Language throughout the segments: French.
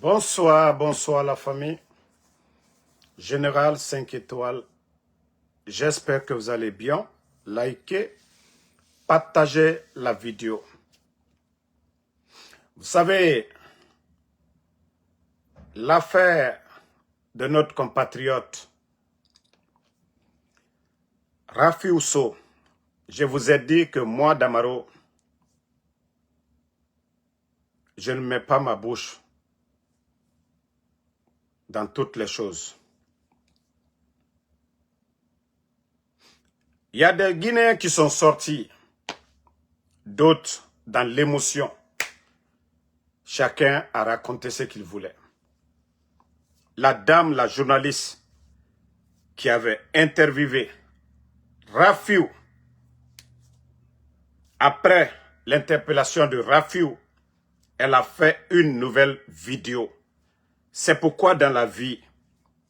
Bonsoir, bonsoir la famille. Général 5 étoiles. J'espère que vous allez bien. Likez, partagez la vidéo. Vous savez, l'affaire de notre compatriote Rafi Ousso, je vous ai dit que moi, Damaro, je ne mets pas ma bouche dans toutes les choses. Il y a des Guinéens qui sont sortis, d'autres dans l'émotion. Chacun a raconté ce qu'il voulait. La dame, la journaliste qui avait interviewé Rafiou, après l'interpellation de Rafiou, elle a fait une nouvelle vidéo. C'est pourquoi dans la vie,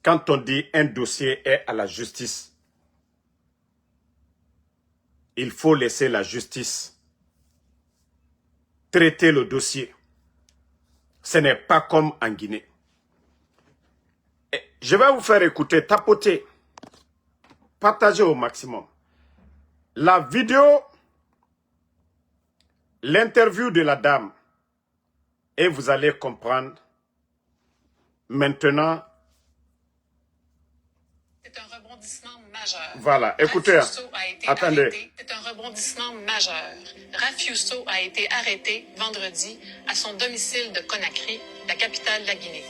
quand on dit un dossier est à la justice, il faut laisser la justice traiter le dossier. Ce n'est pas comme en Guinée. Et je vais vous faire écouter, tapoter, partager au maximum. La vidéo, l'interview de la dame, et vous allez comprendre maintenant. C'est un rebondissement majeur. Voilà, écoutez, attendez. C'est un rebondissement majeur. Rafi Ousso a été arrêté vendredi à son domicile de Conakry, la capitale de la Guinée.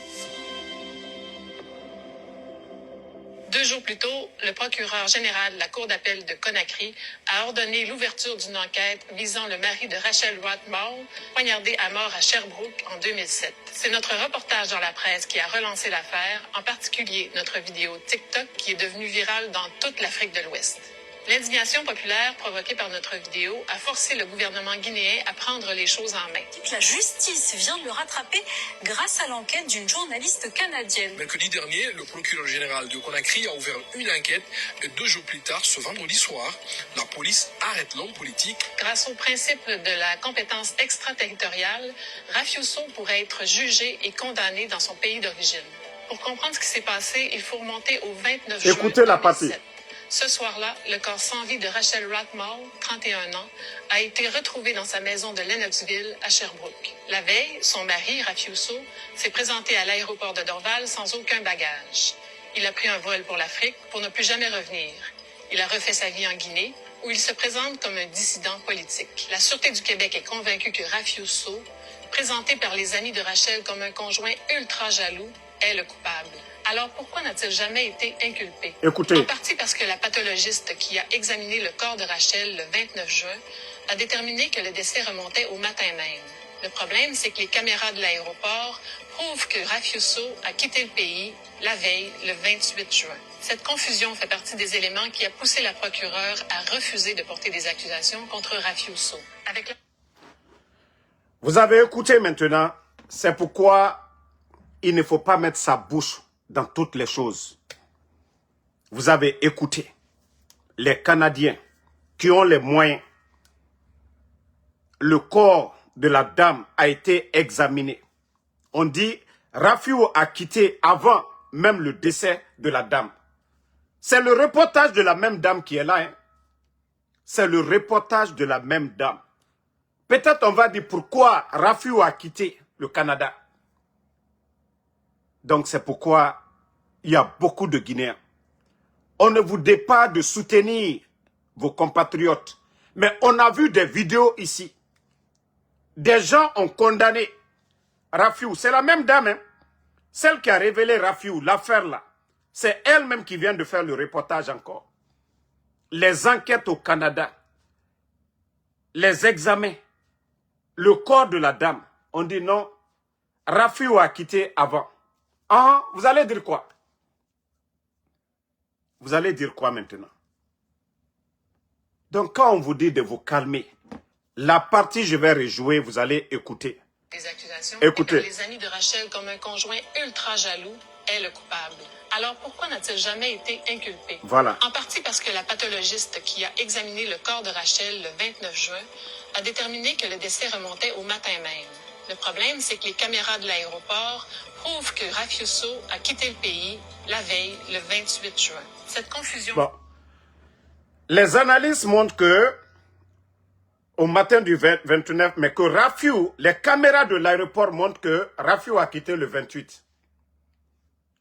2 jours plus tôt, le procureur général de la Cour d'appel de Conakry a ordonné l'ouverture d'une enquête visant le mari de Rachel Rothmall, poignardé à mort à Sherbrooke en 2007. C'est notre reportage dans la presse qui a relancé l'affaire, en particulier notre vidéo TikTok qui est devenue virale dans toute l'Afrique de l'Ouest. L'indignation populaire provoquée par notre vidéo a forcé le gouvernement guinéen à prendre les choses en main. La justice vient de le rattraper grâce à l'enquête d'une journaliste canadienne. Mercredi dernier, le procureur général de Conakry a ouvert une enquête et 2 jours plus tard, ce vendredi soir, la police arrête l'homme politique. Grâce au principe de la compétence extraterritoriale, Rafi Ousso pourrait être jugé et condamné dans son pays d'origine. Pour comprendre ce qui s'est passé, il faut remonter au 29 juin 2007. Ce soir-là, le corps sans vie de Rachel Rothmall, 31 ans, a été retrouvé dans sa maison de Lennoxville, à Sherbrooke. La veille, son mari, Rafi Ousso, s'est présenté à l'aéroport de Dorval sans aucun bagage. Il a pris un vol pour l'Afrique pour ne plus jamais revenir. Il a refait sa vie en Guinée, où il se présente comme un dissident politique. La Sûreté du Québec est convaincue que Rafi Ousso, présenté par les amis de Rachel comme un conjoint ultra jaloux, est le coupable. Alors pourquoi n'a-t-il jamais été inculpé? Écoutez. En partie parce que la pathologiste qui a examiné le corps de Rachel le 29 juin a déterminé que le décès remontait au matin même. Le problème, c'est que les caméras de l'aéroport prouvent que Rafi Ousso a quitté le pays la veille, le 28 juin. Cette confusion fait partie des éléments qui a poussé la procureure à refuser de porter des accusations contre Rafi Ousso. Vous avez écouté maintenant, c'est pourquoi il ne faut pas mettre sa bouche dans toutes les choses. Vous avez écouté les Canadiens qui ont les moyens. Le corps de la dame a été examiné. On dit Rafiou a quitté avant même le décès de la dame. C'est le reportage de la même dame qui est là. Hein? C'est le reportage de la même dame. Peut-être on va dire pourquoi Rafiou a quitté le Canada. Donc c'est pourquoi il y a beaucoup de Guinéens. On ne vous dit pas de soutenir vos compatriotes. Mais on a vu des vidéos ici. Des gens ont condamné Rafiou. C'est la même dame, hein? Celle qui a révélé Rafiou, l'affaire là. C'est elle-même qui vient de faire le reportage encore. Les enquêtes au Canada. Les examens. Le corps de la dame. On dit non, Rafiou a quitté avant. Ah, vous allez dire quoi? Vous allez dire quoi maintenant? Donc quand on vous dit de vous calmer, la partie je vais rejouer, vous allez écouter. Des accusations Écoutez. les amis de Rachel comme un conjoint ultra jaloux est le coupable. Alors pourquoi n'a-t-il jamais été inculpé? Voilà. En partie parce que la pathologiste qui a examiné le corps de Rachel le 29 juin a déterminé que le décès remontait au matin même. Le problème, c'est que les caméras de l'aéroport prouvent que Rafiuso a quitté le pays la veille, le 28 juin. Cette confusion... Bon. Les analystes montrent que au matin du 29, mais que Rafiou, les caméras de l'aéroport montrent que Rafiou a quitté le 28.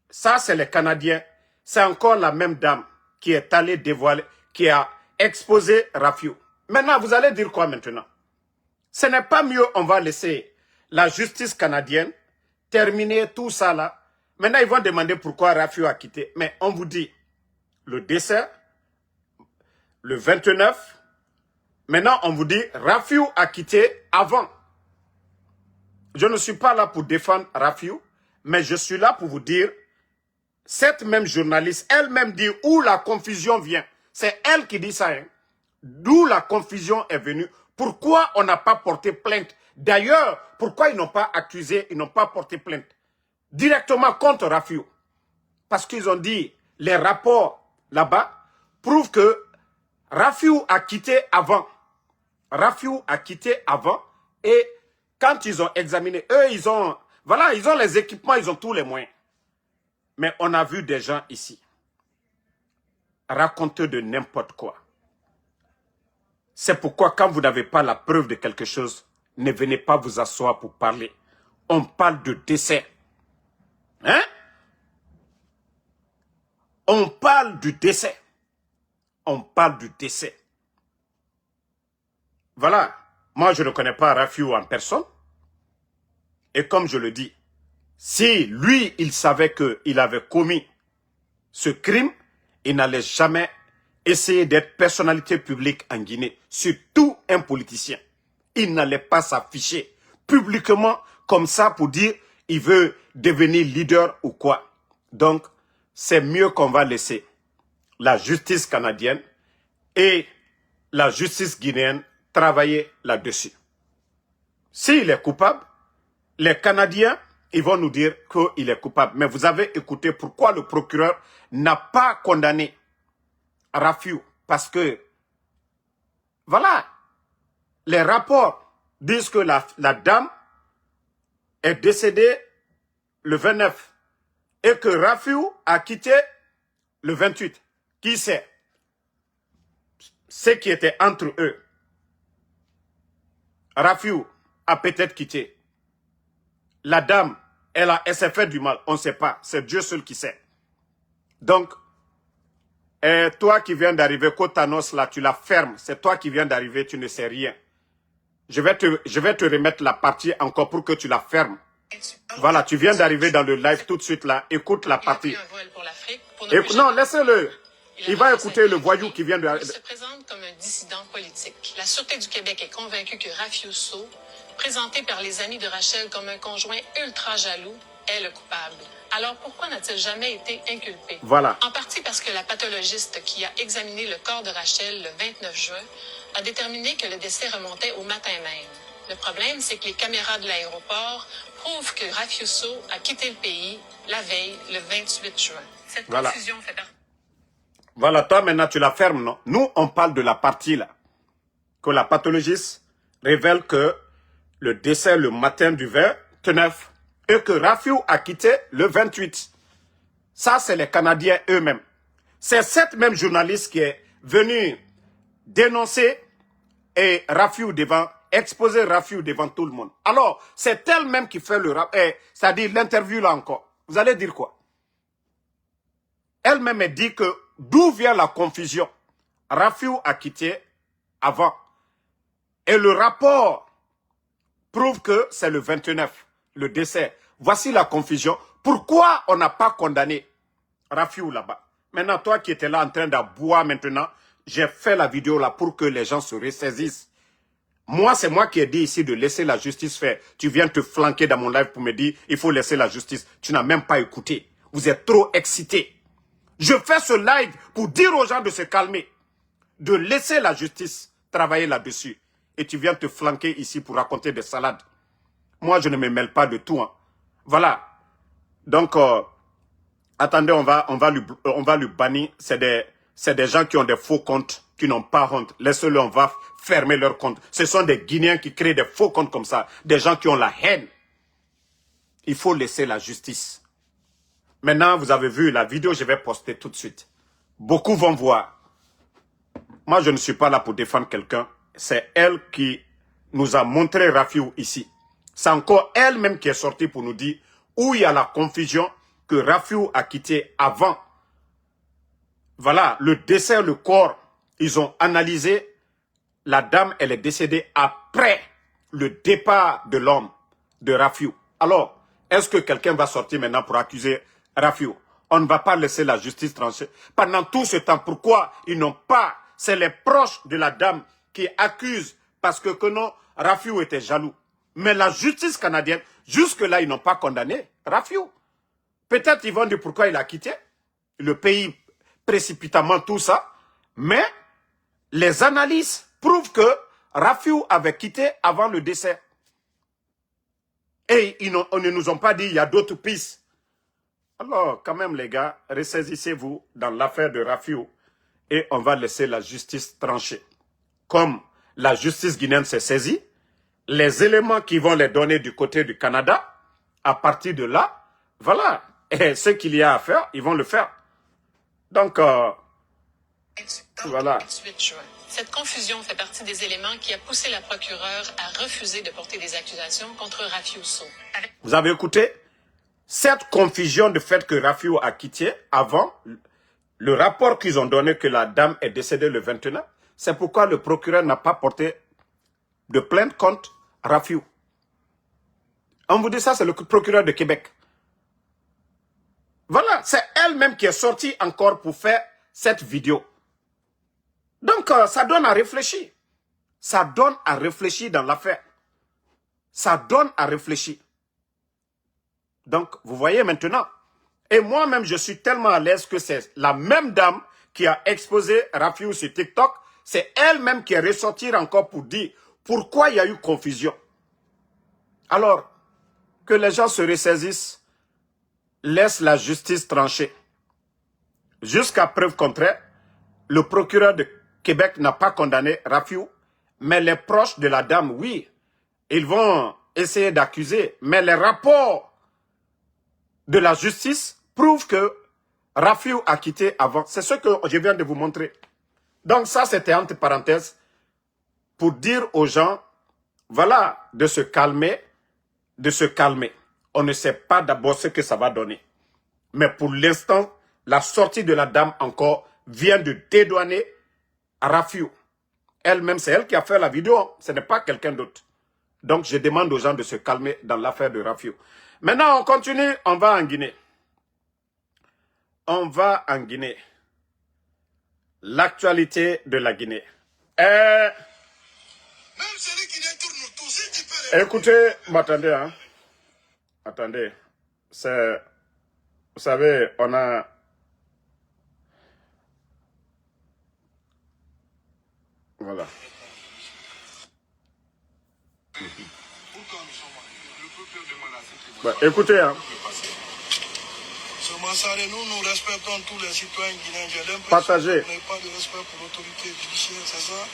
Ça, c'est les Canadiens. C'est encore la même dame qui est allée dévoiler, qui a exposé Rafiou. Maintenant, vous allez dire quoi maintenant? Ce n'est pas mieux, on va laisser la justice canadienne terminer tout ça là. Maintenant, ils vont demander pourquoi Rafiou a quitté. Mais on vous dit, le décès, le 29, maintenant, on vous dit, Rafiou a quitté avant. Je ne suis pas là pour défendre Rafiou, mais je suis là pour vous dire, cette même journaliste, elle-même dit où la confusion vient. C'est elle qui dit ça. Hein. D'où la confusion est venue. Pourquoi on n'a pas porté plainte? D'ailleurs, pourquoi ils n'ont pas accusé, ils n'ont pas porté plainte directement contre Rafiou? Parce qu'ils ont dit, les rapports là-bas prouvent que Rafiou a quitté avant. Rafiou a quitté avant et quand ils ont examiné, eux, ils ont les équipements, ils ont tous les moyens. Mais on a vu des gens ici raconter de n'importe quoi. C'est pourquoi quand vous n'avez pas la preuve de quelque chose, ne venez pas vous asseoir pour parler. On parle de décès. Hein? On parle du décès. On parle du décès. Voilà. Moi, je ne connais pas Rafiou en personne. Et comme je le dis, si lui, il savait qu'il avait commis ce crime, il n'allait jamais essayer d'être personnalité publique en Guinée, surtout un politicien. Il n'allait pas s'afficher publiquement comme ça pour dire il veut devenir leader ou quoi. Donc, c'est mieux qu'on va laisser la justice canadienne et la justice guinéenne travailler là-dessus. S'il est coupable, les Canadiens, ils vont nous dire qu'il est coupable. Mais vous avez écouté pourquoi le procureur n'a pas condamné Rafiou. Parce que, voilà, les rapports disent que la dame est décédée le 29 et que Rafiou a quitté le 28. Qui sait? Ce qui était entre eux. Rafiou a peut-être quitté. La dame, elle s'est fait du mal. On ne sait pas. C'est Dieu seul qui sait. Donc, toi qui viens d'arriver, Kotanos, là, tu la fermes. C'est toi qui viens d'arriver, tu ne sais rien. Je vais te remettre la partie encore pour que tu la fermes. Voilà, tu viens d'arriver dans le live tout de suite là. Écoute la partie. Non, laissez-le. Il va écouter le voyou qui vient de... Il se présente comme un dissident politique. La Sûreté du Québec est convaincue que Rafiuso, présenté par les amis de Rachel comme un conjoint ultra jaloux, est le coupable. Alors pourquoi n'a-t-il jamais été inculpé? Voilà. En partie parce que la pathologiste qui a examiné le corps de Rachel le 29 juin a déterminé que le décès remontait au matin même. Le problème, c'est que les caméras de l'aéroport prouvent que Rafiuso a quitté le pays la veille, le 28 juin. Cette confusion fait partie. Voilà, toi maintenant tu la fermes, non? Nous, on parle de la partie là. Que la pathologiste révèle que le décès le matin du 29 et que Rafiou a quitté le 28. Ça, c'est les Canadiens eux-mêmes. C'est cette même journaliste qui est venue dénoncer et Rafiou devant, exposer Rafiou devant tout le monde. Alors, c'est elle-même qui fait le c'est-à-dire l'interview là encore. Vous allez dire quoi? Elle-même dit que d'où vient la confusion? Rafiou a quitté avant. Et le rapport prouve que c'est le 29, le décès. Voici la confusion. Pourquoi on n'a pas condamné Rafiou là-bas? Maintenant, toi qui étais là en train d'aboyer maintenant, j'ai fait la vidéo là pour que les gens se ressaisissent. Moi, c'est moi qui ai dit ici de laisser la justice faire. Tu viens te flanquer dans mon live pour me dire il faut laisser la justice. Tu n'as même pas écouté. Vous êtes trop excités. Je fais ce live pour dire aux gens de se calmer, de laisser la justice travailler là-dessus. Et tu viens te flanquer ici pour raconter des salades. Moi, je ne me mêle pas de tout. Hein. Voilà. Donc, attendez, on va lui bannir. C'est des gens qui ont des faux comptes qui n'ont pas honte. Laissez-le, on va fermer leur compte. Ce sont des Guinéens qui créent des faux comptes comme ça. Des gens qui ont la haine. Il faut laisser la justice. Maintenant, vous avez vu la vidéo, je vais poster tout de suite. Beaucoup vont voir. Moi, je ne suis pas là pour défendre quelqu'un. C'est elle qui nous a montré Rafiou ici. C'est encore elle-même qui est sortie pour nous dire où il y a la confusion que Rafiou a quitté avant. Voilà, le décès, le corps, ils ont analysé. La dame, elle est décédée après le départ de l'homme, de Rafiou. Alors, est-ce que quelqu'un va sortir maintenant pour accuser Rafiou? On ne va pas laisser la justice trancher. Pendant tout ce temps, pourquoi ils n'ont pas... C'est les proches de la dame qui accusent parce que non, Rafiou était jaloux. Mais la justice canadienne, jusque-là, ils n'ont pas condamné Rafiou. Peut-être ils vont dire pourquoi il a quitté le pays précipitamment, tout ça. Mais les analyses prouvent que Rafiou avait quitté avant le décès. Et ils ne nous ont pas dit il y a d'autres pistes. Alors, quand même, les gars, ressaisissez-vous dans l'affaire de Rafiou et on va laisser la justice trancher. Comme la justice guinéenne s'est saisie, les éléments qui vont les donner du côté du Canada, à partir de là, voilà, et ce qu'il y a à faire, ils vont le faire. Donc, voilà. Cette confusion fait partie des éléments qui a poussé la procureure à refuser de porter des accusations contre Rafiou Sow. Vous avez écouté? Cette confusion de fait que Rafiou a quitté avant, le rapport qu'ils ont donné que la dame est décédée le 21, c'est pourquoi le procureur n'a pas porté de plainte contre Rafiou. On vous dit ça, c'est le procureur de Québec. Voilà, c'est elle-même qui est sortie encore pour faire cette vidéo. Donc, ça donne à réfléchir. Ça donne à réfléchir dans l'affaire. Ça donne à réfléchir. Donc, vous voyez maintenant. Et moi-même, je suis tellement à l'aise que c'est la même dame qui a exposé Rafiou sur TikTok. C'est elle-même qui est ressortie encore pour dire pourquoi il y a eu confusion. Alors, que les gens se ressaisissent, laisse la justice trancher. Jusqu'à preuve contraire, le procureur de Québec n'a pas condamné Rafiou, mais les proches de la dame, oui, ils vont essayer d'accuser. Mais les rapports de la justice prouvent que Rafiou a quitté avant. C'est ce que je viens de vous montrer. Donc ça, c'était entre parenthèses pour dire aux gens, voilà, de se calmer, de se calmer. On ne sait pas d'abord ce que ça va donner. Mais pour l'instant, la sortie de la dame encore vient de dédouaner Rafiou. Elle-même, c'est elle qui a fait la vidéo. Ce n'est pas quelqu'un d'autre. Donc, je demande aux gens de se calmer dans l'affaire de Rafiou. Maintenant, on continue. On va en Guinée. On va en Guinée. L'actualité de la Guinée. Écoutez, attendez, hein. Attendez. C'est... Vous savez, on a... Voilà. Bah, écoutez, hein. Nous respectons tous les citoyens guinéens. Partagez. Vous n'avez pas de respect pour l'autorité judiciaire, c'est ça?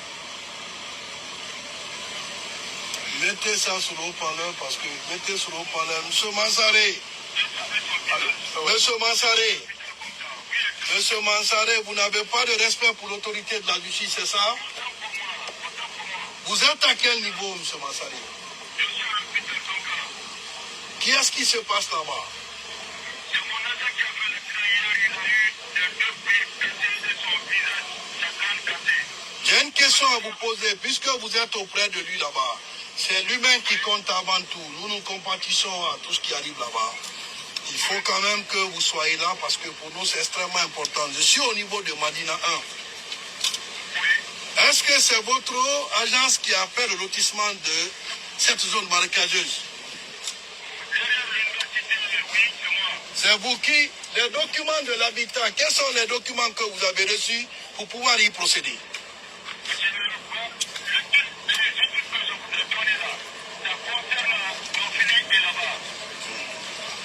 Mettez ça sur le haut-parleur parce que mettez sur le haut-parleur. Monsieur Mansaré. Monsieur Mansaré. Monsieur Mansaré, vous n'avez pas de respect pour l'autorité de la justice, c'est ça? Vous êtes à quel niveau, monsieur Mansaré? Qu'est-ce qui se passe là-bas? J'ai une question à vous poser, puisque vous êtes auprès de lui là-bas. C'est l'humain qui compte avant tout. Nous nous compatissons à tout ce qui arrive là-bas. Il faut quand même que vous soyez là parce que pour nous c'est extrêmement important. Je suis au niveau de Madina 1. Est-ce que c'est votre agence qui a fait le lotissement de cette zone marécageuse? C'est vous qui? Les documents de l'habitat, quels sont les documents que vous avez reçus pour pouvoir y procéder?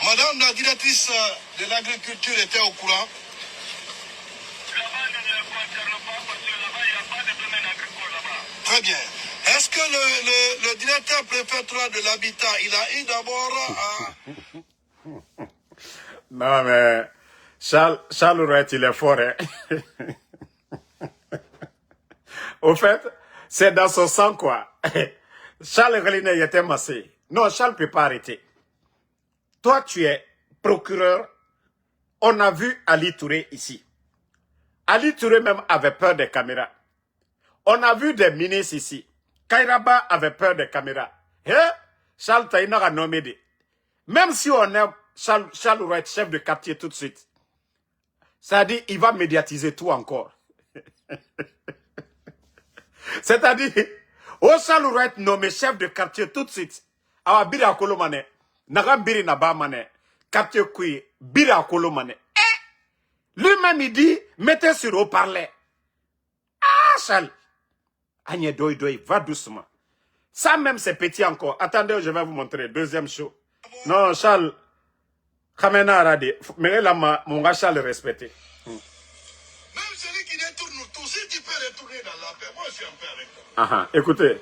Madame la directrice de l'agriculture était au courant? Là-bas ne le concerne pas parce que là-bas il n'y a pas Très bien. Est-ce que le directeur préfectoral de l'habitat, il a eu d'abord à... Non, mais Charles Wright, il est fort. Hein? Au fait, c'est dans son sang, quoi. Charles Relinet, il était massé. Non, Charles ne peut pas arrêter. Toi, tu es procureur. On a vu Ali Touré ici. Ali Touré même avait peur des caméras. On a vu des ministres ici. Kairaba avait peur des caméras. Charles Taïna a nommé des. Même si on est Charles Wright, chef de quartier tout de suite, ça dit il va médiatiser tout encore. C'est-à-dire, Charles Wright nommé chef de quartier tout de suite. Awa bira kolo mane. Nagam biri naba mane. Quartier kui bira kolo mane. Lui-même il dit, mettez sur haut-parleur. Ah, Charles. Agnès Doy, va doucement. Ça même c'est petit encore. Attendez, je vais vous montrer. Deuxième show. Non, Charles. Khamena Arade. Mais là, mon gars Charles respecté. Même celui qui détourne tout, si tu peux retourner dans la paix, moi je suis un peu avec toi. Ah, écoutez.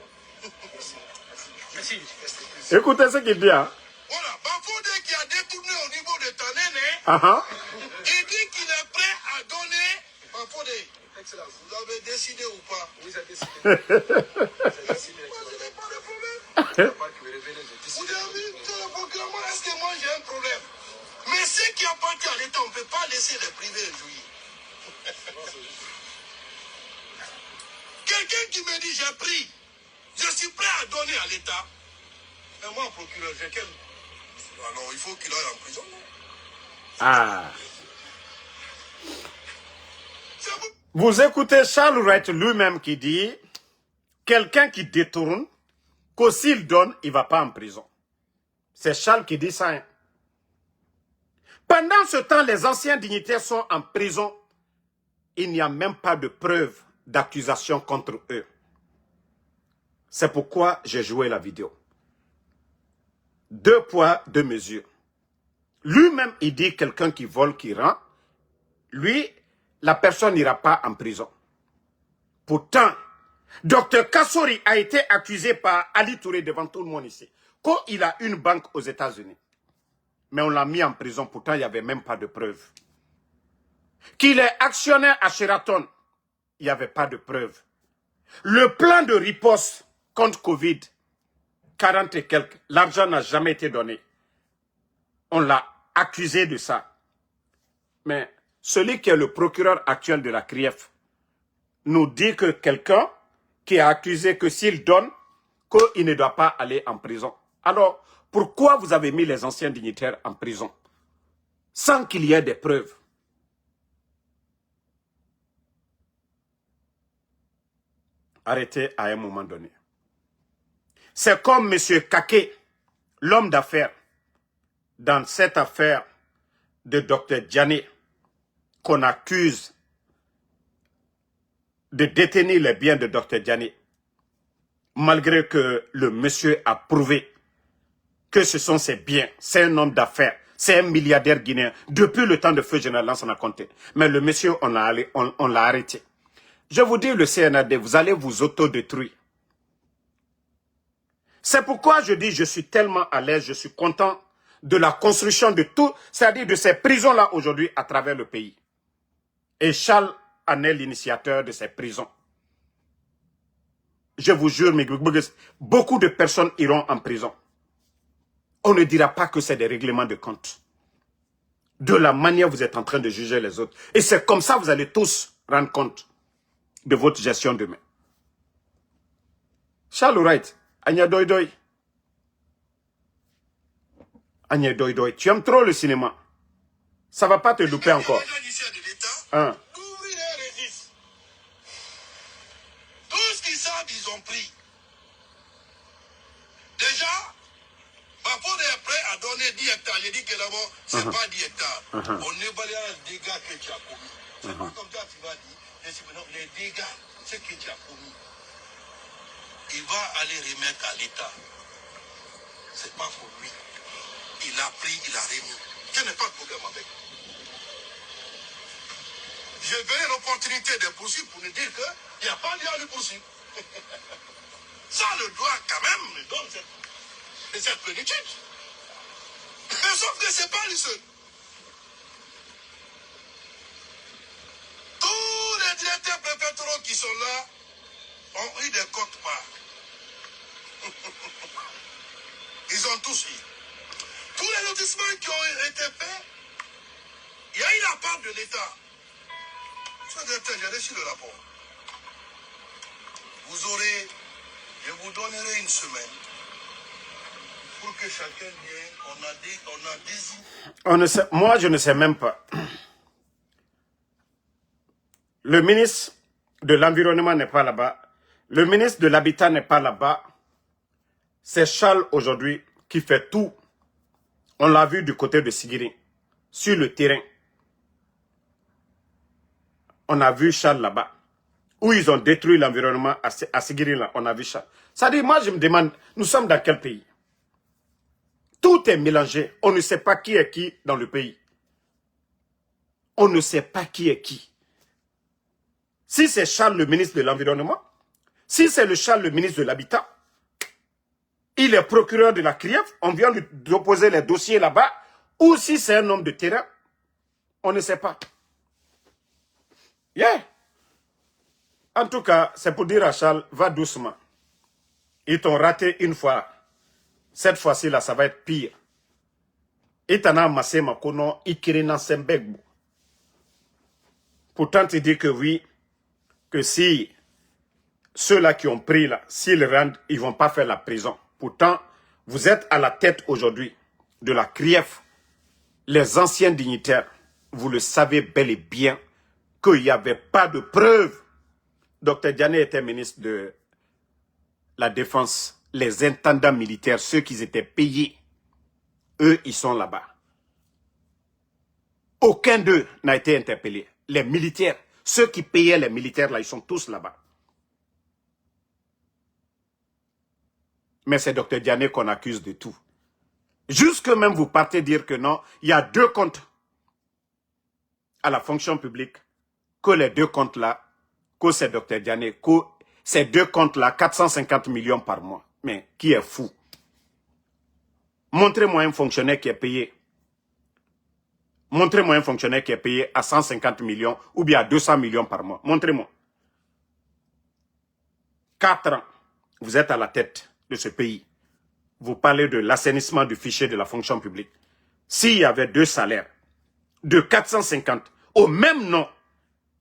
Merci. Écoutez ce qu'il dit. Hein. Voilà, Bafodé qui a détourné au niveau de Tanene, il dit qu'il est prêt à donner. Bafodé, excellence, vous avez décidé ou pas? Oui, j'ai décidé. Vous n'avez pas de problème. Vous avez vu, le procurement, est-ce que moi j'ai un problème? Mais ce qui appartient à l'État, on ne peut pas laisser les privés jouir. Quelqu'un qui me dit j'ai pris, je suis prêt à donner à l'État. Mais moi, procureur, j'ai quel... Alors, il faut qu'il aille en prison. Ah. Vous écoutez Charles Wright lui-même qui dit, quelqu'un qui détourne, que s'il donne, il ne va pas en prison. C'est Charles qui dit ça. Hein. Pendant ce temps, les anciens dignitaires sont en prison. Il n'y a même pas de preuve d'accusation contre eux. C'est pourquoi j'ai joué la vidéo. 2 poids, 2 mesures. Lui-même, il dit quelqu'un qui vole, qui rend. Lui, la personne n'ira pas en prison. Pourtant, Dr Kassori a été accusé par Ali Touré devant tout le monde ici. Quand il a une banque aux États-Unis. Mais on l'a mis en prison, pourtant il n'y avait même pas de preuve. Qu'il est actionnaire à Sheraton, il n'y avait pas de preuve. Le plan de riposte contre Covid, 40 et quelques, l'argent n'a jamais été donné. On l'a accusé de ça. Mais celui qui est le procureur actuel de la CRIEF nous dit que quelqu'un qui a accusé que s'il donne, qu'il ne doit pas aller en prison. Alors, pourquoi vous avez mis les anciens dignitaires en prison sans qu'il y ait des preuves? Arrêtez à un moment donné. C'est comme M. Kake, l'homme d'affaires, dans cette affaire de Dr Diané, qu'on accuse de détenir les biens de Dr Diané, malgré que le monsieur a prouvé que ce sont ses biens. C'est un homme d'affaires, c'est un milliardaire guinéen. Depuis le temps de Feu Général Lansana Conté. Mais le monsieur, on l'a arrêté. Je vous dis, le CNRD, vous allez vous autodétruire. C'est pourquoi je dis, je suis tellement à l'aise, je suis content de la construction de tout, c'est-à-dire de ces prisons-là aujourd'hui à travers le pays. Et Charles en est l'initiateur de ces prisons. Je vous jure, beaucoup de personnes iront en prison. On ne dira pas que c'est des règlements de compte. De la manière vous êtes en train de juger les autres. Et c'est comme ça que vous allez tous rendre compte de votre gestion demain. Charles Wright, Agnès Doy. Agnès Doy, tu aimes trop le cinéma. Ça ne va pas te louper encore. Hein? Tout ce qu'ils savent, ils ont pris. Déjà, Bafo est prêt à donner 10 hectares. J'ai dit que d'abord, ce n'est pas 10 hectares. On est balé à les dégâts que tu as commis. C'est pas comme ça que tu vas dire. Les dégâts, ce que tu as commis, il va aller remettre à l'État. Ce n'est pas pour lui. Il a pris, il a remis. Je n'ai pas de problème avec. Je veux l'opportunité de poursuivre pour nous dire qu'il n'y a pas lieu à le poursuivre. Ça, le droit, quand même, me donne cette plénitude. Mais sauf que ce n'est pas lui seul. Tous les directeurs préfectoraux qui sont là ont eu des cotes-parts. Ils ont tous eu. Tous les lotissements qui ont été faits, il y a eu la part de l'État. Monsieur le directeur, j'ai reçu le rapport. Vous aurez, je vous donnerai une semaine pour que chacun vienne. On a désigné. Moi, je ne sais même pas. Le ministre de l'Environnement n'est pas là-bas. Le ministre de l'Habitat n'est pas là-bas. C'est Charles aujourd'hui qui fait tout. On l'a vu du côté de Sigiri, sur le terrain. On a vu Charles là-bas, où ils ont détruit l'environnement à Sigiri, là. On a vu Charles. Ça dit, moi je me demande, nous sommes dans quel pays? Tout est mélangé. On ne sait pas qui est qui dans le pays. On ne sait pas qui est qui. Si c'est Charles le ministre de l'Environnement, si c'est le Charles le ministre de l'Habitat, il est procureur de la CRIEF, on vient lui déposer les dossiers là-bas, ou si c'est un homme de terrain, on ne sait pas. Yeah. En tout cas, c'est pour dire à Charles, va doucement. Ils t'ont raté une fois. Cette fois-ci, là, ça va être pire. Ils t'en ont amassé ma kono, ikirina sembegbo. Pourtant, tu dis que oui, que si ceux-là qui ont pris là, s'ils rendent, ils ne vont pas faire la prison. Pourtant, vous êtes à la tête aujourd'hui de la CRIEF. Les anciens dignitaires, vous le savez bel et bien qu'il n'y avait pas de preuves. Dr Diané était ministre de la Défense. Les intendants militaires, ceux qui étaient payés, eux, ils sont là-bas. Aucun d'eux n'a été interpellé. Les militaires, ceux qui payaient les militaires, là, ils sont tous là-bas. Mais c'est Dr Diané qu'on accuse de tout. Jusque même vous partez dire que non, il y a 2 comptes à la fonction publique, que les 2 comptes-là, que c'est Dr Diané, que ces 2 comptes-là, 450 millions par mois. Mais qui est fou? Montrez-moi un fonctionnaire qui est payé. Montrez-moi un fonctionnaire qui est payé à 150 millions ou bien à 200 millions par mois. Montrez-moi. 4 ans, vous êtes à la tête de ce pays. Vous parlez de l'assainissement du fichier de la fonction publique. S'il y avait 2 salaires de 450 au même nom,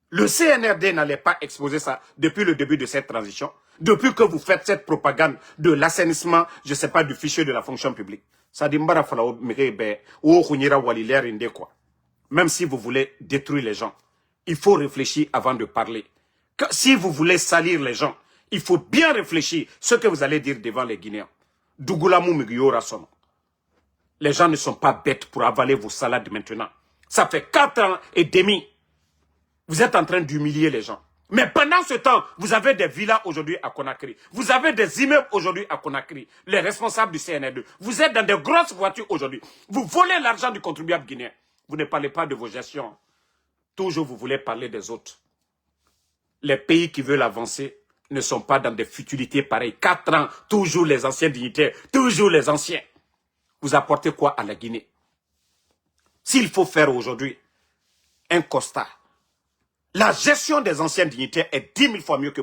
le CNRD n'allait pas exposer ça depuis le début de cette transition, depuis que vous faites cette propagande de l'assainissement, je ne sais pas, du fichier de la fonction publique. Ça dit, même si vous voulez détruire les gens, il faut réfléchir avant de parler. Que si vous voulez salir les gens, il faut bien réfléchir ce que vous allez dire devant les Guinéens. Les gens ne sont pas bêtes pour avaler vos salades maintenant. Ça fait 4 ans et demi. Vous êtes en train d'humilier les gens. Mais pendant ce temps, vous avez des villas aujourd'hui à Conakry. Vous avez des immeubles aujourd'hui à Conakry. Les responsables du CNR2. Vous êtes dans de grosses voitures aujourd'hui. Vous volez l'argent du contribuable guinéen. Vous ne parlez pas de vos gestions. Toujours vous voulez parler des autres. Les pays qui veulent avancer ne sont pas dans des futilités pareilles. 4 ans, toujours les anciens dignitaires. Toujours les anciens. Vous apportez quoi à la Guinée? S'il faut faire aujourd'hui un constat, la gestion des anciens dignitaires est 10 000 fois mieux que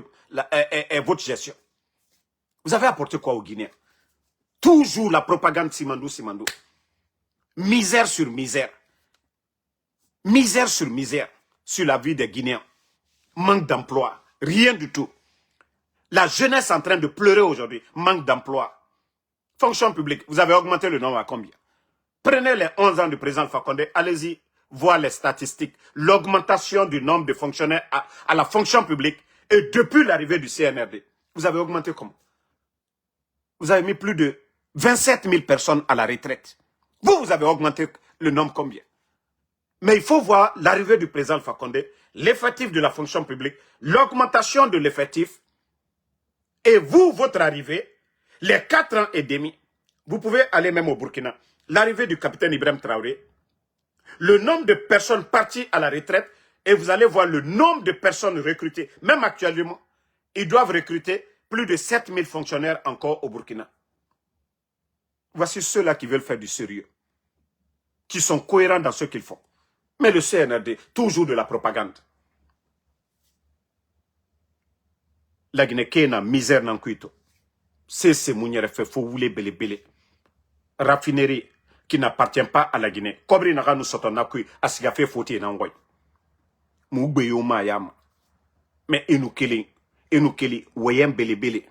votre gestion. Vous avez apporté quoi aux Guinéens? Toujours la propagande Simandou. Misère sur misère. Misère sur misère sur la vie des Guinéens. Manque d'emploi. Rien du tout. La jeunesse est en train de pleurer aujourd'hui. Manque d'emploi. Fonction publique. Vous avez augmenté le nombre à combien? Prenez les 11 ans du président Fakonde. Allez-y. Voir les statistiques, l'augmentation du nombre de fonctionnaires à la fonction publique et depuis l'arrivée du CNRD. Vous avez augmenté comment? Vous avez mis plus de 27 000 personnes à la retraite. Vous avez augmenté le nombre combien? Mais il faut voir l'arrivée du président Fakonde, l'effectif de la fonction publique, l'augmentation de l'effectif et vous, votre arrivée, les 4 ans et demi. Vous pouvez aller même au Burkina. L'arrivée du capitaine Ibrahim Traoré, le nombre de personnes parties à la retraite et vous allez voir le nombre de personnes recrutées. Même actuellement, Ils doivent recruter plus de 7000 fonctionnaires encore au Burkina. Voici ceux-là qui veulent faire du sérieux, qui sont cohérents dans ce qu'ils font. Mais le CNRD, toujours de la propagande. La Guinée qui est dans misère dans Kuito. C'est Mouniere fait faut voulez belé. Raffinerie qui n'appartient pas à la Guinée. Kobri n'a nous sortons n'a kui asigafe foti n'envoie. Mougbe yoma yama. Mais enukeli wayem belé.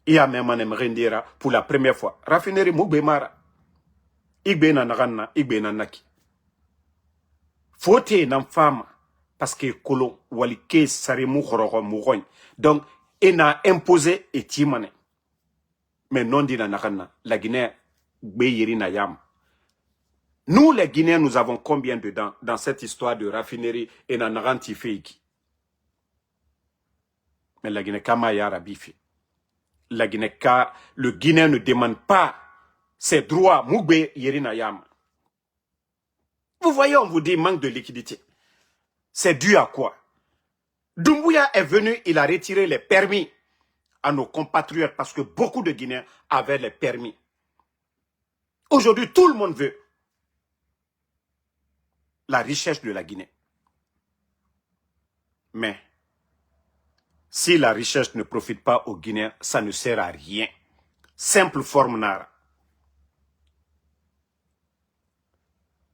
Il y a même un rendira pour la première fois. Raffinerie mougbe mara. Igbe na naranna, igbe na naki. Foti n'en femme parce que kolon walike sare moukhoro mourogne. Donc il a imposé et timane. Mais non dit la Guinée, nous les Guinéens, nous avons combien dedans dans cette histoire de raffinerie et dans Narantifeiki? Mais la Guinée, la Guinée, le Guinéen ne demande pas ses droits. Vous voyez, on vous dit manque de liquidité. C'est dû à quoi? Doumbouya est venu, il a retiré les permis à nos compatriotes parce que beaucoup de Guinéens avaient les permis. Aujourd'hui, tout le monde veut la richesse de la Guinée. Mais si la richesse ne profite pas aux Guinéens, ça ne sert à rien. Simple forme nara.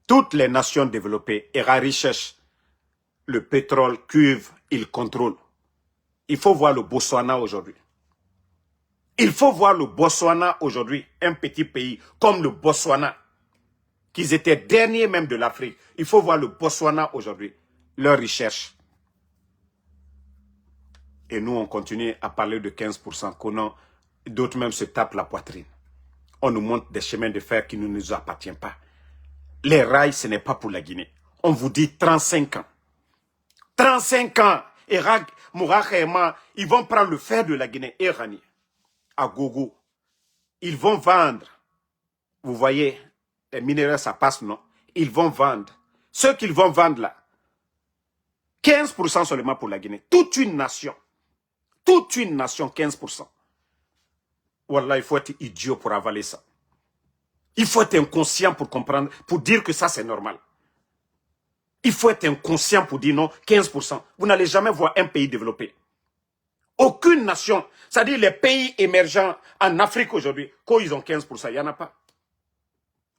Toutes les nations développées et la richesse, le pétrole, cuivre, ils contrôlent. Il faut voir le Botswana aujourd'hui. Il faut voir le Botswana aujourd'hui, un petit pays comme le Botswana, qu'ils étaient derniers même de l'Afrique. Il faut voir le Botswana aujourd'hui, leur recherche. Et nous, on continue à parler de 15%, qu'on d'autres même se tapent la poitrine. On nous montre des chemins de fer qui ne nous appartiennent pas. Les rails, ce n'est pas pour la Guinée. On vous dit 35 ans. 35 ans. Et ils vont prendre le fer de la Guinée et Rani. À gogo. Ils vont vendre. Vous voyez, les minéraux, ça passe, non? Ils vont vendre. Ce qu'ils vont vendre là, 15% seulement pour la Guinée. Toute une nation, 15%. Wallah, il faut être idiot pour avaler ça. Il faut être inconscient pour comprendre, pour dire que ça c'est normal. Il faut être inconscient pour dire non, 15%. Vous n'allez jamais voir un pays développé. Aucune nation, c'est-à-dire les pays émergents en Afrique aujourd'hui, quand ils ont 15%, il n'y en a pas.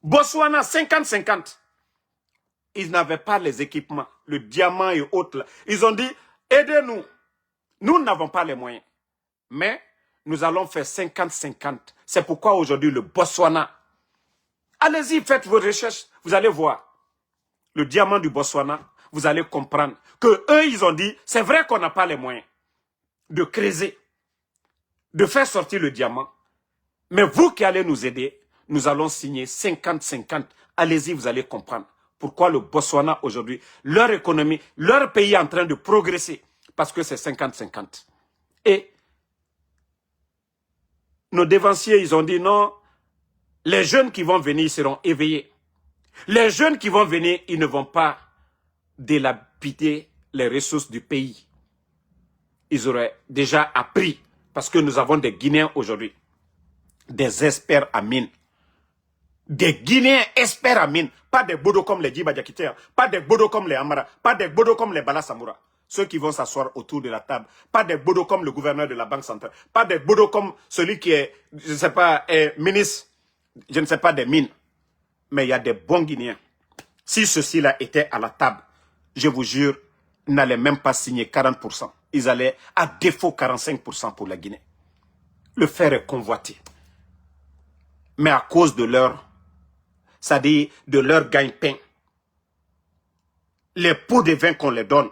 Botswana, 50-50. Ils n'avaient pas les équipements, le diamant et autres. Ils ont dit, aidez-nous. Nous n'avons pas les moyens. Mais nous allons faire 50-50. C'est pourquoi aujourd'hui le Botswana, allez-y, faites vos recherches, vous allez voir. Le diamant du Botswana, vous allez comprendre que eux, ils ont dit, c'est vrai qu'on n'a pas les moyens de creuser, de faire sortir le diamant. Mais vous qui allez nous aider, nous allons signer 50-50. Allez-y, vous allez comprendre pourquoi le Botswana aujourd'hui, leur économie, leur pays est en train de progresser. Parce que c'est 50-50. Et nos dévanciers, ils ont dit non, les jeunes qui vont venir seront éveillés. Les jeunes qui vont venir, ils ne vont pas dilapider les ressources du pays. Ils auraient déjà appris, parce que nous avons des Guinéens aujourd'hui, des experts à mine. Des Guinéens experts à mine. Pas des Bodo comme les Djiba Diakité, pas des Bodo comme les Amara, pas des Bodo comme les Bala Samoura. Ceux qui vont s'asseoir autour de la table. Pas des Bodo comme le gouverneur de la Banque centrale. Pas des Bodo comme celui qui est, je ne sais pas, ministre, je ne sais pas, des mines. Mais il y a des bons Guinéens. Si ceux-ci-là étaient à la table, je vous jure, ils n'allaient même pas signer 40%. Ils allaient à défaut 45% pour la Guinée. Le fer est convoité. Mais à cause de leur, c'est-à-dire de leur gagne-pain, les pots de vin qu'on les donne,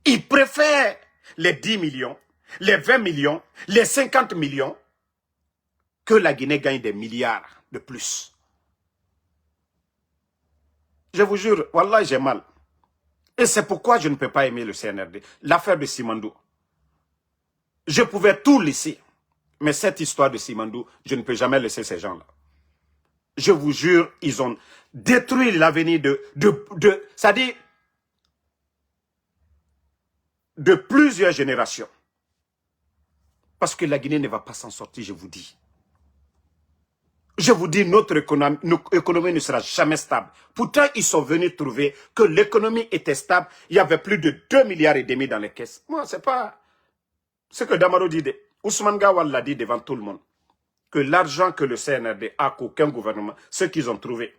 ils préfèrent les 10 millions, les 20 millions, les 50 millions, que la Guinée gagne des milliards de plus. Je vous jure, wallah, j'ai mal. Et c'est pourquoi je ne peux pas aimer le CNRD. L'affaire de Simandou. Je pouvais tout laisser. Mais cette histoire de Simandou, je ne peux jamais laisser ces gens-là. Je vous jure, ils ont détruit l'avenir c'est-à-dire de plusieurs générations. Parce que la Guinée ne va pas s'en sortir, je vous dis. Je vous dis, notre économie ne sera jamais stable. Pourtant, ils sont venus trouver que l'économie était stable. Il y avait plus de 2,5 milliards dans les caisses. Moi, c'est pas ce que Damaro dit. Ousmane Gawal l'a dit devant tout le monde. Que l'argent que le CNRD a qu'aucun gouvernement, ce qu'ils ont trouvé.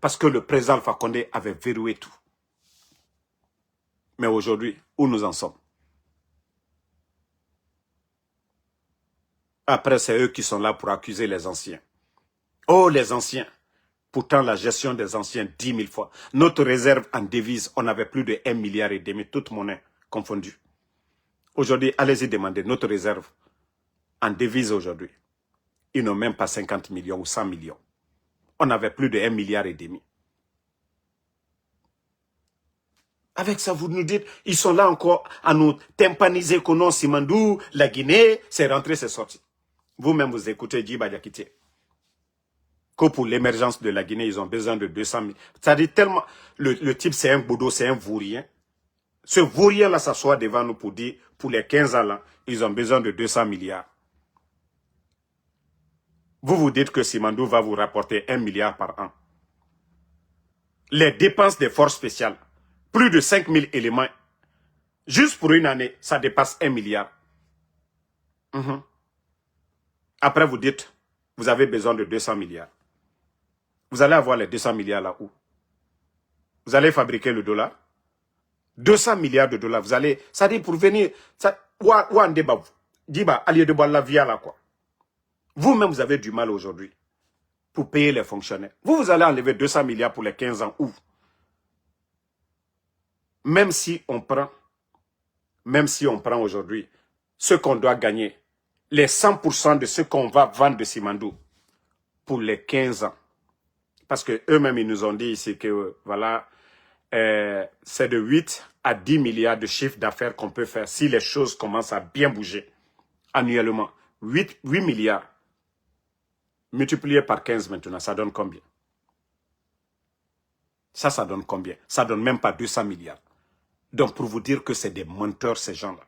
Parce que le président Alpha Condé avait verrouillé tout. Mais aujourd'hui, où nous en sommes? Après, c'est eux qui sont là pour accuser les anciens. Oh, les anciens. Pourtant, la gestion des anciens, 10 000 fois. Notre réserve en devise, on avait plus de 1,5 milliard, toute monnaie confondue. Aujourd'hui, allez-y demander notre réserve en devise aujourd'hui. Ils n'ont même pas 50 millions ou 100 millions. On avait plus de 1,5 milliard. Avec ça, vous nous dites, ils sont là encore à nous tympaniser que non, Simandou, la Guinée, c'est rentré, c'est sorti. Vous-même, vous écoutez Djiba Diakité. Que pour l'émergence de la Guinée, ils ont besoin de 200 000. C'est-à-dire tellement, le type c'est un boudou, c'est un vaurien. Ce vaurien-là s'assoit devant nous pour dire, pour les 15 ans là, ils ont besoin de 200 milliards. Vous vous dites que Simandou va vous rapporter 1 milliard par an. Les dépenses des forces spéciales, plus de 5 000 éléments, juste pour une année, ça dépasse 1 milliard. Après, vous dites, vous avez besoin de 200 milliards. Vous allez avoir les 200 milliards là où? Vous allez fabriquer le dollar? 200 milliards de dollars, vous allez, ça dit pour venir, ou en débat, Diba, allié de boire la via là quoi. Vous-même, vous avez du mal aujourd'hui pour payer les fonctionnaires. Vous allez enlever 200 milliards pour les 15 ans où? Même si on prend aujourd'hui ce qu'on doit gagner, les 100% de ce qu'on va vendre de Simandou pour les 15 ans. Parce que eux-mêmes, ils nous ont dit ici que, voilà, c'est de 8 à 10 milliards de chiffre d'affaires qu'on peut faire si les choses commencent à bien bouger annuellement. 8 milliards multiplié par 15 maintenant, ça donne combien? Ça donne combien? Ça donne même pas 200 milliards. Donc, pour vous dire que c'est des menteurs, ces gens-là.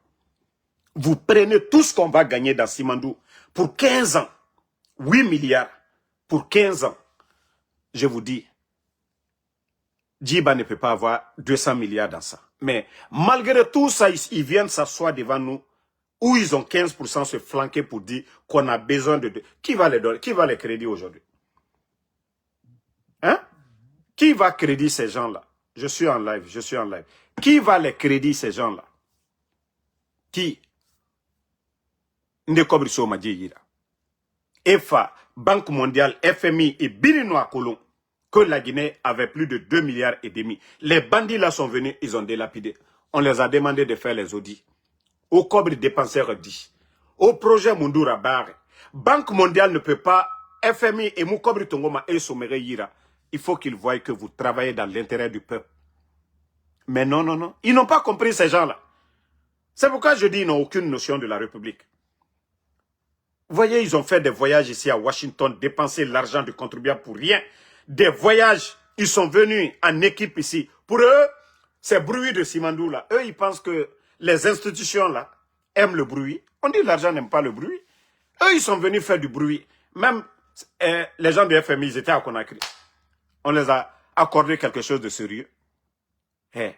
Vous prenez tout ce qu'on va gagner dans Simandou pour 15 ans. 8 milliards pour 15 ans. Je vous dis, Djiba ne peut pas avoir 200 milliards dans ça. Mais malgré tout ça, ils viennent s'asseoir devant nous, où ils ont 15% se flanquer pour dire qu'on a besoin de... Qui va les donner? Qui va les crédits aujourd'hui? Hein? Qui va créditer ces gens-là? Je suis en live. Qui va les créditer ces gens-là? Qui? Ndekobriso Madjira. EFA, Banque mondiale, FMI et Birinoa Colon, que la Guinée avait plus de 2,5 milliards. Les bandits là sont venus, ils ont délapidé. On les a demandé de faire les audits. Au cobre dépenseurs dit. Au projet Mundura Barre. Banque mondiale ne peut pas, FMI et Moukobre Tongoma et Somere Yira. Il faut qu'ils voient que vous travaillez dans l'intérêt du peuple. Mais non, non, non. Ils n'ont pas compris ces gens-là. C'est pourquoi je dis qu'ils n'ont aucune notion de la République. Vous voyez, ils ont fait des voyages ici à Washington, dépenser l'argent du contribuable pour rien. Des voyages, ils sont venus en équipe ici. Pour eux, c'est bruit de Simandou là. Eux, ils pensent que les institutions là aiment le bruit. On dit que l'argent n'aime pas le bruit. Eux, ils sont venus faire du bruit. Même les gens du FMI, ils étaient à Conakry. On les a accordé quelque chose de sérieux. Hé,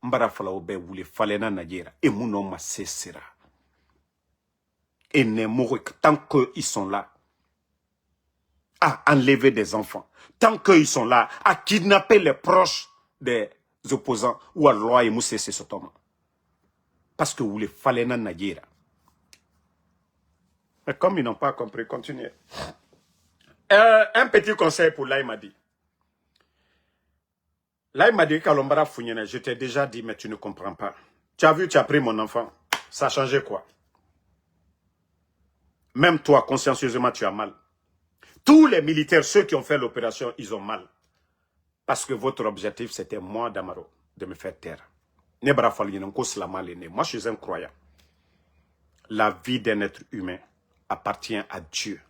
Mbara Falaobe voulait Falena Nadjera. Et mon nom cessera. Et tant qu'ils sont là à enlever des enfants, tant qu'ils sont là à kidnapper les proches des opposants ou à loi et Moussé Sotoma. Parce que vous les Falena Nadjera. Mais comme ils n'ont pas compris, continuez. Un petit conseil pour Laïmadi. Laïmadi Kalombara Founyene, je t'ai déjà dit, mais tu ne comprends pas. Tu as vu, tu as pris mon enfant. Ça a changé quoi? Même toi, consciencieusement, tu as mal. Tous les militaires, ceux qui ont fait l'opération, ils ont mal. Parce que votre objectif, c'était moi, Damaro, de me faire taire. Moi, je suis un croyant. La vie d'un être humain appartient à Dieu.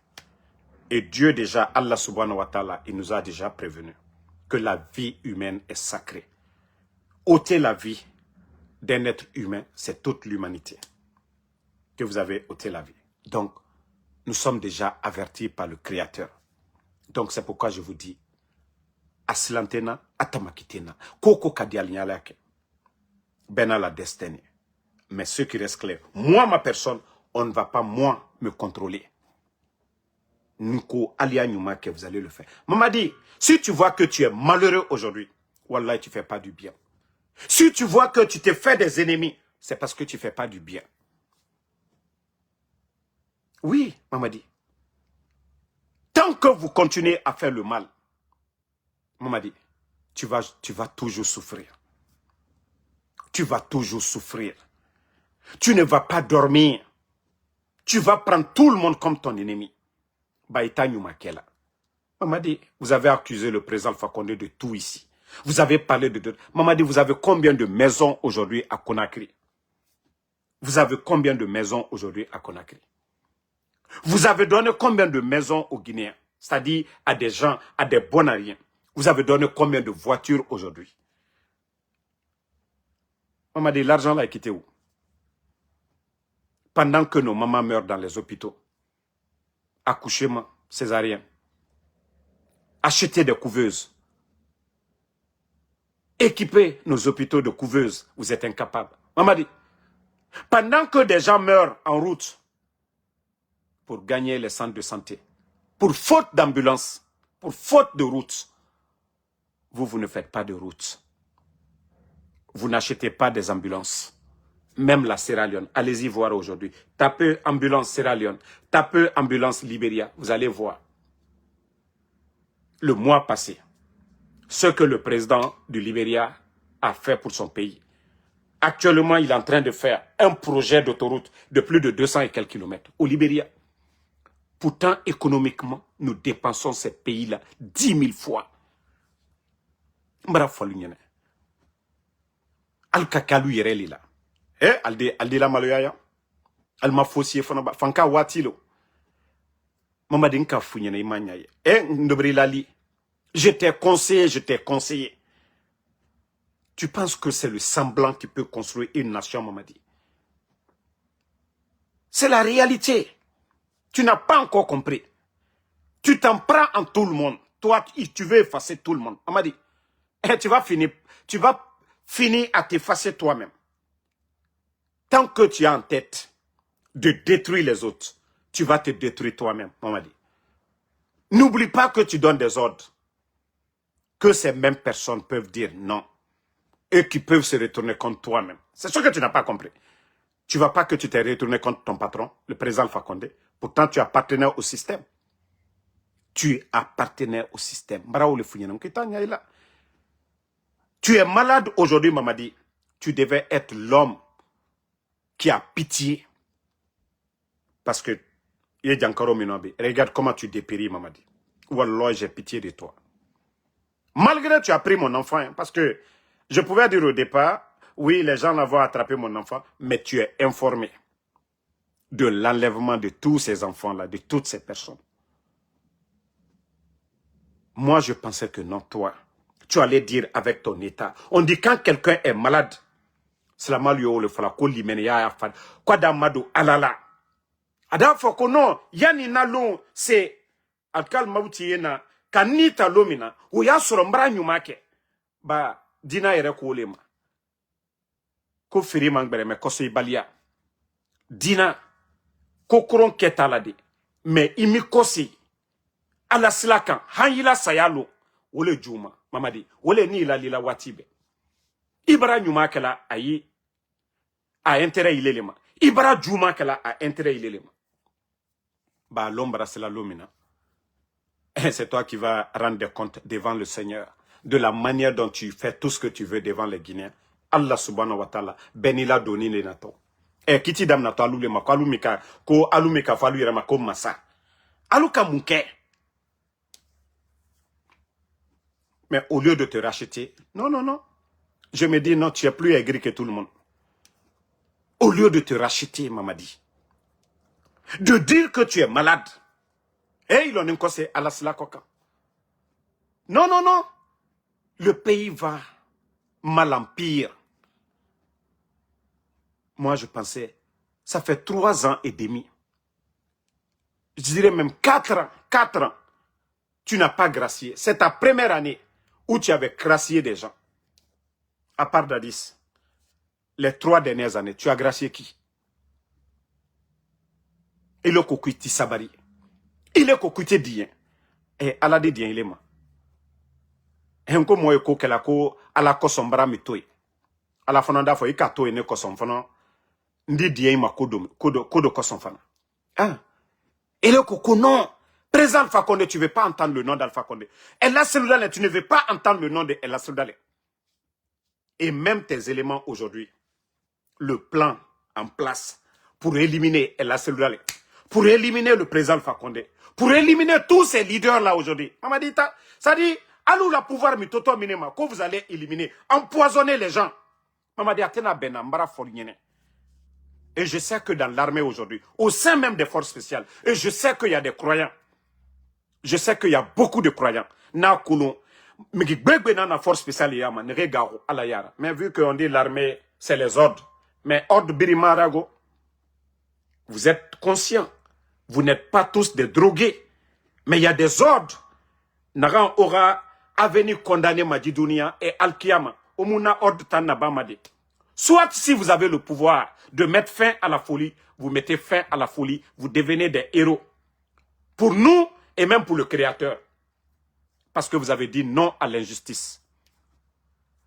Et Dieu déjà, Allah subhanahu wa ta'ala, il nous a déjà prévenu que la vie humaine est sacrée. Ôter la vie d'un être humain, c'est toute l'humanité. que vous avez ôté la vie. Donc, nous sommes déjà avertis par le Créateur. Donc, c'est pourquoi je vous dis, Asilantena, Atamakitena, Koko Kadialinyalake, Bena la destinée. Mais ce qui reste clair, moi, ma personne, on ne va pas, moi, me contrôler. Nko Alia Nyuma que vous allez le faire. Maman dit, si tu vois que tu es malheureux aujourd'hui, Wallah, tu ne fais pas du bien. Si tu vois que tu te fais des ennemis, c'est parce que tu ne fais pas du bien. Oui, maman dit. Tant que vous continuez à faire le mal, maman dit, tu vas toujours souffrir. Tu vas toujours souffrir. Tu ne vas pas dormir. Tu vas prendre tout le monde comme ton ennemi. Baïta Nyumakela. Maman dit, vous avez accusé le président Alpha Condé de tout ici. Vous avez parlé de... Maman dit, vous avez combien de maisons aujourd'hui à Conakry? Vous avez combien de maisons aujourd'hui à Conakry? Vous avez donné combien de maisons aux Guinéens? C'est-à-dire à des gens, à des bonariens. Vous avez donné combien de voitures aujourd'hui? Maman dit, l'argent là est quitté où? Pendant que nos mamans meurent dans les hôpitaux, accouchement, césarien, acheter des couveuses, équiper nos hôpitaux de couveuses, vous êtes incapables. Maman dit, pendant que des gens meurent en route pour gagner les centres de santé, pour faute d'ambulance, pour faute de route, vous ne faites pas de route. Vous n'achetez pas des ambulances. Même la Sierra Leone, allez-y voir aujourd'hui. Tapez ambulance Sierra Leone, tapez ambulance Libéria, vous allez voir. Le mois passé, ce que le président du Libéria a fait pour son pays. Actuellement, il est en train de faire un projet d'autoroute de plus de 200 et quelques kilomètres au Libéria. Pourtant, économiquement, nous dépensons ces pays-là 10 000 fois. Mbara Falunyene. Al-Kakalu Yereli là. Alde la maloyaya. Alma fossier fonaba. Fanka watilo. Mamadinka funyene imanyaye. Ndobri lali. Je t'ai conseillé. Tu penses que c'est le semblant qui peut construire une nation, Mamadi? C'est la réalité. Tu n'as pas encore compris. Tu t'en prends en tout le monde. Toi, tu veux effacer tout le monde. Mamadi, tu vas finir à t'effacer toi-même. Tant que tu as en tête de détruire les autres, tu vas te détruire toi-même, Mamadi. N'oublie pas que tu donnes des ordres. Que ces mêmes personnes peuvent dire non. Et qui peuvent se retourner contre toi-même. C'est ce que tu n'as pas compris. Tu ne vas pas que tu t'es retourné contre ton patron, le président Alpha Condé. Pourtant, tu appartenais au système. Tu appartenais au système. Tu es malade aujourd'hui, Mamadi. Tu devais être l'homme qui a pitié. Parce que, regarde comment tu dépéris, Mamadi. Wallah, j'ai pitié de toi. Malgré que tu as pris mon enfant, hein, parce que je pouvais dire au départ, oui, les gens vont attraper mon enfant, mais tu es informé de l'enlèvement de tous ces enfants-là, de toutes ces personnes. Moi, je pensais que non, toi, tu allais dire avec ton état. On dit quand quelqu'un est malade, c'est la malio le fala ko limene ya fa ko da mado alala. Ada fo ko non, yani na lo c'est alkal mawti yena kanita lomina o ya soro mbra nyuma ke ba dina yere ko lema. Ko firi mangbere me ko so ibalia. Dina kokron ketalade mais imi kosi ala silakan hanyila sayalo wole juma mamadi wole ni la lila watibe ibara nyuma kala ayi a intérêt ilelema ibara juma kala a intérêt ilelema ba l'ombra c'est la lumina. C'est toi qui vas rendre compte devant le Seigneur de la manière dont tu fais tout ce que tu veux devant les Guinéens. Allah subhanahu wa ta'ala benila doni le nato kiti dam nato alulema ko alumika ko alumika falu yema ko masa aluka munke. Mais au lieu de te racheter, non. Je me dis, non, tu es plus aigri que tout le monde. Au lieu de te racheter, Mamadi, de dire que tu es malade, il en est à la slakoka. Non. Le pays va mal en pire. Moi, je pensais, Ça fait 3 ans et demi. Je dirais même 4 ans. 4 ans. Tu n'as pas gracié. C'est ta première année où tu avais gracié des gens. À part Dadis. Les 3 dernières années, tu as gracié qui? Il est cocuiti sabari. Il est cocuiti dien. Et alade dien il est ma. Henko mo eko kelako ala kosombra mitoi. Ala fonanda fo ikato ene kosomfana. Ndi dien ma kodo kosomfana. Hein? Il est coco non. Président Alpha Condé, tu ne veux pas entendre le nom d'Alpha Condé. Ella Seloudalé, tu ne veux pas entendre le nom de Ella Seloudalé. Et même tes éléments aujourd'hui, le plan en place pour éliminer Ella Seloudalé, pour éliminer le président Alpha Condé, pour éliminer tous ces leaders-là aujourd'hui. Maman dit, ça dit, allô la pouvoir mitoto minema, que vous allez éliminer, empoisonner les gens. Maman dit, atena benambara forniene. Et je sais que dans l'armée aujourd'hui, au sein même des forces spéciales, et je sais qu'il y a des croyants. Je sais qu'il y a beaucoup de croyants. Na koulon, mais na force spéciale yama, ne regarde à la yara. Mais vu qu'on dit l'armée, c'est les ordres. Mais ordre birimarago, vous êtes conscients. Vous n'êtes pas tous des drogués. Mais il y a des ordres. Naran aura à venir condamner Madidounia et Al-Kiyama. Omuna ordre tanabamade. Soit si vous avez le pouvoir de mettre fin à la folie, vous mettez fin à la folie, vous devenez des héros. Pour nous, et même pour le Créateur. Parce que vous avez dit non à l'injustice.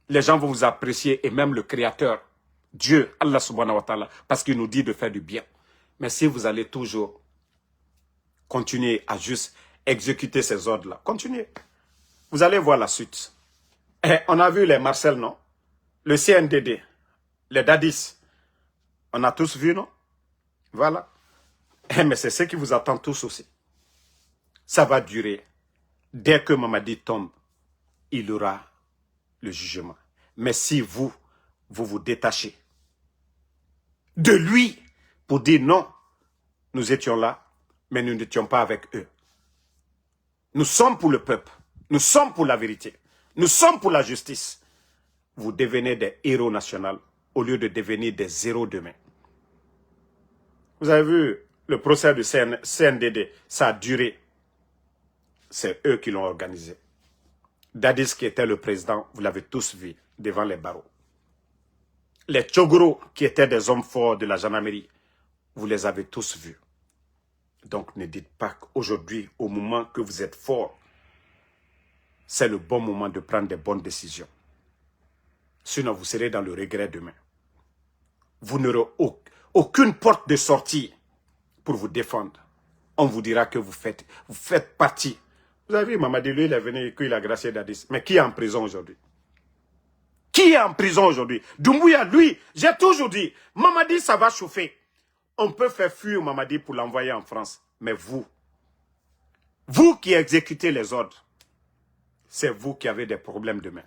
Les gens vont vous apprécier et même le Créateur, Dieu, Allah subhanahu wa ta'ala, parce qu'il nous dit de faire du bien. Mais si vous allez toujours continuer à juste exécuter ces ordres-là, continuez. Vous allez voir la suite. Et on a vu les Marcel, non? Le CNDD, les Dadis. On a tous vu, non? Voilà. Mais c'est ce qui vous attend tous aussi. Ça va durer. Dès que Mamadi tombe, il y aura le jugement. Mais si vous vous détachez de lui pour dire non, nous étions là, mais nous n'étions pas avec eux. Nous sommes pour le peuple. Nous sommes pour la vérité. Nous sommes pour la justice. Vous devenez des héros nationaux au lieu de devenir des héros demain. Vous avez vu le procès du CNDD, ça a duré. C'est eux qui l'ont organisé. Dadis qui était le président, vous l'avez tous vu devant les barreaux. Les Tchogoro qui étaient des hommes forts de la gendarmerie, vous les avez tous vus. Donc ne dites pas qu'aujourd'hui, au moment que vous êtes forts, c'est le bon moment de prendre des bonnes décisions. Sinon, vous serez dans le regret demain. Vous n'aurez aucune porte de sortie pour vous défendre. On vous dira que vous faites partie. Vous avez vu, Mamadi, lui, il est venu, il a gracié Dadis. Mais qui est en prison aujourd'hui? Qui est en prison aujourd'hui? Doumbouya, lui, j'ai toujours dit, Mamadi, ça va chauffer. On peut faire fuir Mamadi pour l'envoyer en France. Mais vous qui exécutez les ordres, c'est vous qui avez des problèmes demain.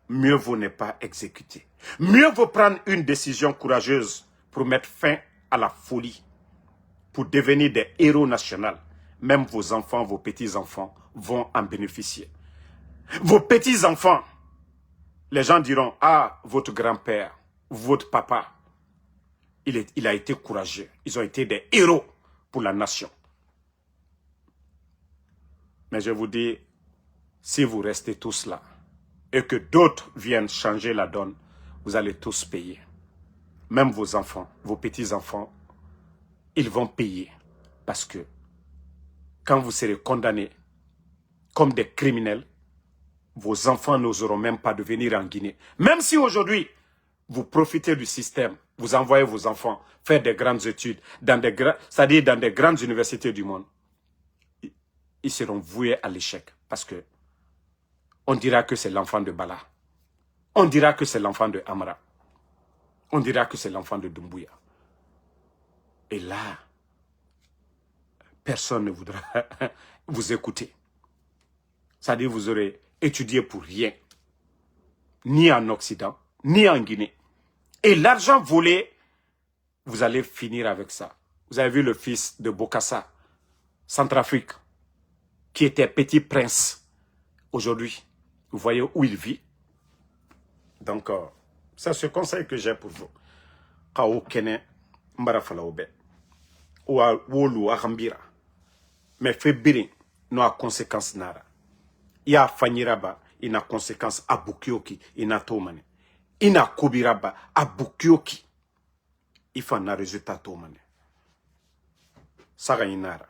Mieux vaut ne pas exécuter. Mieux vaut prendre une décision courageuse pour mettre fin à la folie, pour devenir des héros nationaux. Même vos enfants, vos petits-enfants vont en bénéficier. Vos petits-enfants, les gens diront, ah, votre grand-père, votre papa, il a été courageux. Ils ont été des héros pour la nation. Mais je vous dis, si vous restez tous là, et que d'autres viennent changer la donne, vous allez tous payer. Même vos enfants, vos petits-enfants, ils vont payer. Parce que quand vous serez condamnés comme des criminels, vos enfants n'oseront même pas de venir en Guinée. Même si aujourd'hui, vous profitez du système, vous envoyez vos enfants faire des grandes études, c'est-à-dire dans des grandes universités du monde, ils seront voués à l'échec. Parce que on dira que c'est l'enfant de Bala. On dira que c'est l'enfant de Amara. On dira que c'est l'enfant de Doumbouya. Et là, personne ne voudra vous écouter. C'est-à-dire que vous aurez étudié pour rien. Ni en Occident, ni en Guinée. Et l'argent volé, vous allez finir avec ça. Vous avez vu le fils de Bokassa, Centrafrique, qui était petit prince. Aujourd'hui, vous voyez où il vit. Donc, c'est ce conseil que j'ai pour vous. Kao Kene, mbara fala obe wa wolu akambira mais fe birin no a conséquence nara ya fanyiraba ina conséquence abukioki ina tomane ina kubiraba abukioki ifa na résultat tomane saka inara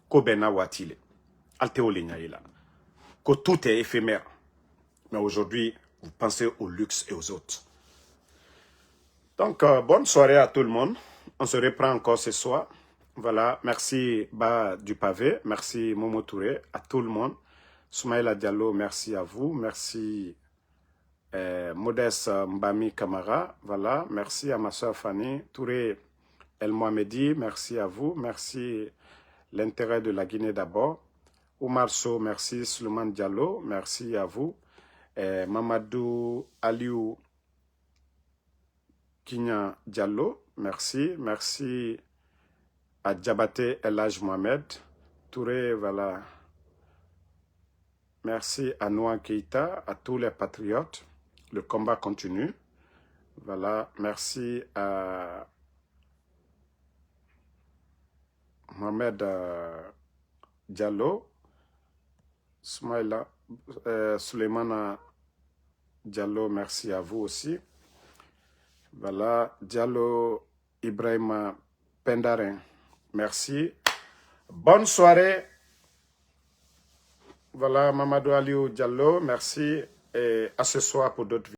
ko bena watile alte olenyayela que tout est éphémère mais aujourd'hui vous pensez au luxe et aux autres. Donc bonne soirée à tout le monde, on se reprend encore ce soir. Voilà, merci Ba du Pavé, merci Momo Touré, à tout le monde. Soumaïla Diallo, merci à vous. Merci Modeste Mbami Kamara. Voilà, merci à ma soeur Fanny Touré El Mohamedi, merci à vous. Merci l'intérêt de la Guinée d'abord. Oumar So, merci. Suleiman Diallo, merci à vous. Mamadou Aliou Kinya Diallo, merci. Merci à Djabate Elhaj Mohamed Touré, voilà. Merci à Noa Keita, à tous les patriotes. Le combat continue. Voilà, merci à Mohamed Diallo, Smaïla, Souleymana Diallo, merci à vous aussi. Voilà, Diallo Ibrahima Pendarin, merci. Bonne soirée. Voilà, Mamadou Aliou Diallo, merci. Et à ce soir pour d'autres vidéos.